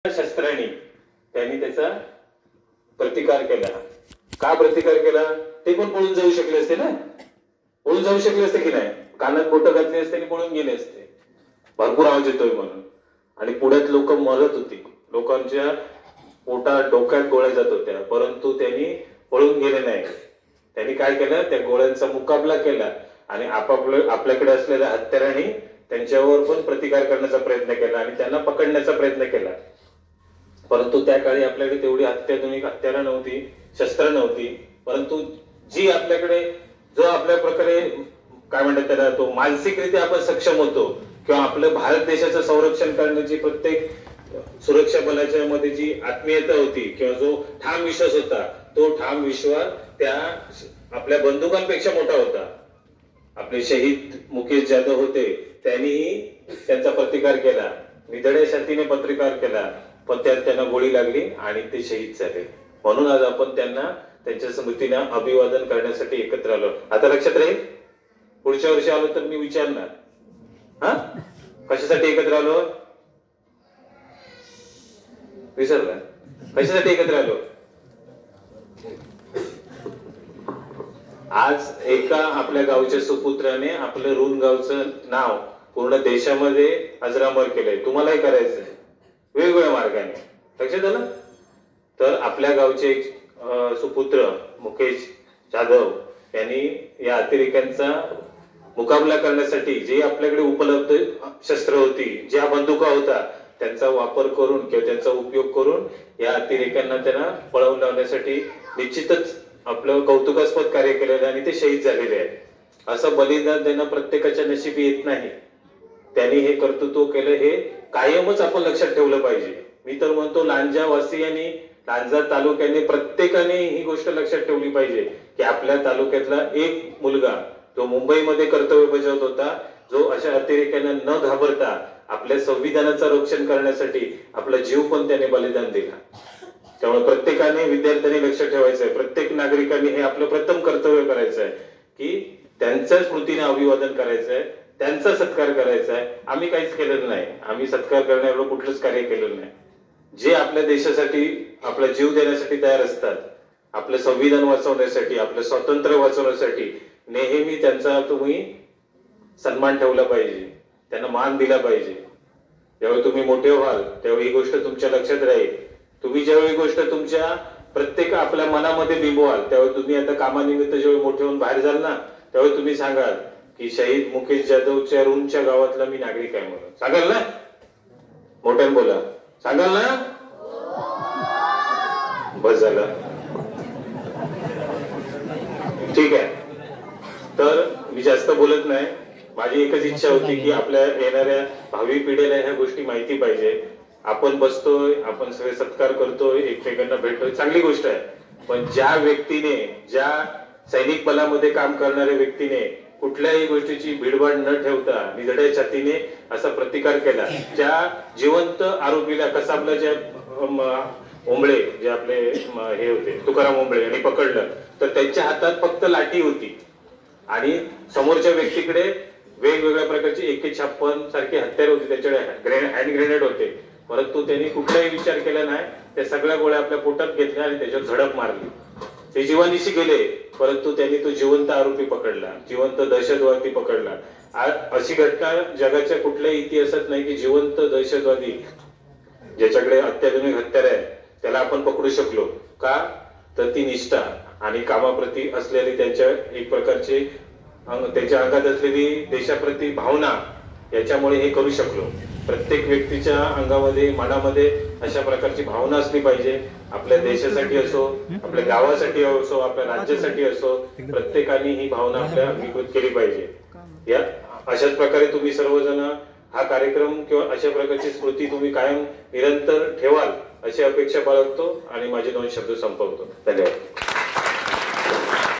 शस्त्रांनी त्यांनी त्याचा प्रतिकार केला. का प्रतिकार केला? ते पण पळून जाऊ शकले असते ना, पळून जाऊ शकले असते की नाही? कानात बोटं घातली असते आणि पळून गेले असते, भरपूर आवाज येतोय म्हणून. आणि पुढ्यात लोक मरत होती, लोकांच्या पोटात डोक्यात गोळ्या जात होत्या, परंतु त्यांनी पळून गेले नाही. त्यांनी काय केलं? त्या गोळ्यांचा मुकाबला केला आणि आपल्याकडे असलेल्या हत्यारांनी त्यांच्यावर पण प्रतिकार करण्याचा प्रयत्न केला आणि त्यांना पकडण्याचा प्रयत्न केला. परंतु त्या काळी आपल्याकडे तेवढी अत्याधुनिक हत्यारं नव्हती, शस्त्र नव्हती, परंतु जी आपल्याकडे जो आपल्या प्रकारे काय म्हणतात त्याला, तो मानसिकरित्या आपण सक्षम होतो किंवा आपलं भारत देशाचं संरक्षण करण्याची प्रत्येक सुरक्षा बलाच्या मध्ये जी आत्मीयता होती किंवा जो ठाम विश्वास होता, तो ठाम विश्वास त्या आपल्या बंदुकांपेक्षा मोठा होता. आपले शहीद मुकेश जाधव होते, त्यांनीही त्यांचा प्रतिकार केला, निधड्या छातीने प्रतिकार केला, पण त्यात त्यांना गोळी लागली आणि ते शहीद झाले. म्हणून आज आपण त्यांना त्यांच्या स्मृतीला अभिवादन करण्यासाठी एकत्र आलो. आता लक्षात राहील, पुढच्या वर्षी आलो तर मी विचारणार, हा कशासाठी एकत्र आलो? विसरला? कशासाठी एकत्र आलो? आज एका आपल्या गावच्या सुपुत्राने आपलं ऋण गावचं नाव पूर्ण देशामध्ये अजरामर केलंय. तुम्हालाही करायचंय वेगवेगळ्या मार्गाने. लक्षात आलं? तर आपल्या गावचे एक सुपुत्र मुकेश जाधव यांनी या अतिरेक्यांचा मुकाबला करण्यासाठी जे आपल्याकडे उपलब्ध शस्त्र होती, ज्या बंदुका होता, त्यांचा वापर करून किंवा त्यांचा उपयोग करून या अतिरेक्यांना त्यांना पळवून लावण्यासाठी निश्चितच आपलं कौतुकास्पद कार्य केलेलं आणि ते शहीद झालेले आहेत. असं बलिदान देणं प्रत्येकाच्या नशिबी येत नाही. त्यांनी हे कर्तृत्व केलं, हे कायमच आपण लक्षात ठेवलं पाहिजे. मी तर म्हणतो लांजा वासियांनी, लांजा तालुक्याने प्रत्येकाने ही गोष्ट लक्षात ठेवली पाहिजे की आपल्या तालुक्यातला एक मुलगा जो मुंबईमध्ये कर्तव्य बजावत होता, जो अशा अतिरेक्यांना न घाबरता आपल्या संविधानाचं रक्षण करण्यासाठी आपला जीव पण त्याने बलिदान दिला. त्यामुळे प्रत्येकाने, विद्यार्थ्यांनी लक्षात ठेवायचंय, प्रत्येक नागरिकांनी हे आपलं प्रथम कर्तव्य करायचं आहे की त्यांच्या स्मृतीने अभिवादन करायचंय, त्यांचा सत्कार करायचा आहे. आम्ही काहीच केलेलं नाही, आम्ही सत्कार करण्यावर कुठलंच कार्य केलेलं नाही. जे आपल्या देशासाठी आपला जीव देण्यासाठी तयार असतात, आपलं संविधान वाचवण्यासाठी, आपलं स्वातंत्र्य वाचवण्यासाठी, नेहमी त्यांचा तुम्ही सन्मान ठेवला पाहिजे, त्यांना मान दिला पाहिजे. ज्यावेळी तुम्ही मोठे व्हाल त्यावेळी ही गोष्ट तुमच्या लक्षात राहील. तुम्ही ज्यावेळी गोष्ट तुमच्या प्रत्येक आपल्या मनामध्ये बिंबवाल, त्यावेळी तुम्ही आता कामानिमित्त ज्यावेळी मोठे होऊन बाहेर जाल ना, त्यावेळी तुम्ही सांगाल की शहीद मुकेश जाधवच्या ऋणच्या गावातला मी नागरिक आहे म्हणून. सांगाल ना? मोठ्याने बोला, सांगाल ना? बस झालं, ठीक आहे. तर मी जास्त बोलत नाही. माझी एकच इच्छा होती की आपल्या येणाऱ्या भावी पिढीला ह्या गोष्टी माहिती पाहिजे. आपण बसतोय, आपण सगळे सत्कार करतोय, एकमेकांना भेटतोय, चांगली गोष्ट आहे. पण ज्या व्यक्तीने, ज्या सैनिक बलामध्ये काम करणाऱ्या व्यक्तीने कुठल्याही गोष्टीची भिडभाड न ठेवता निधड्या छातीने असा प्रतिकार केला, ज्या जिवंत आरोपीला कसाबला, ज्या ओंबळे जे आपले हे होते तुकाराम ओंबळे यांनी पकडलं, तर त्यांच्या हातात फक्त लाठी होती आणि समोरच्या व्यक्तीकडे वेगवेगळ्या प्रकारची AK-56 सारखी हत्यार होती, त्याच्याकडे हँड ग्रेनेड होते, परंतु त्यांनी कुठलाही विचार केला नाही. त्या सगळ्या गोळ्या आपल्या पोटात घेतल्या आणि त्याच्यावर झडप मारली. ते जीवानिशी गेले, परंतु त्यांनी तो जिवंत आरोपी पकडला, जिवंत दहशतवादी पकडला. अशी घटना जगाच्या कुठल्याही इतिहासात नाही की जिवंत दहशतवादी ज्याच्याकडे अत्याधुनिक हत्यार आहे त्याला आपण पकडू शकलो. का? तर ती निष्ठा आणि कामाप्रती असलेली त्यांच्या एक प्रकारचे त्यांच्या अंगात असलेली देशाप्रती भावना, याच्यामुळे हे करू शकलो. प्रत्येक व्यक्तीच्या अंगामध्ये, मनामध्ये अशा प्रकारची भावना असली पाहिजे. आपल्या देशासाठी असो, आपल्या गावासाठी असो, आपल्या राज्यासाठी असो, प्रत्येकाने ही भावना आपल्या अंगीकृत केली पाहिजे. या अशाच प्रकारे तुम्ही सर्वजण हा कार्यक्रम किंवा अशा प्रकारची स्मृती तुम्ही कायम निरंतर ठेवाल अशी अपेक्षा बाळगतो आणि माझे 2 शब्द संपवतो. धन्यवाद.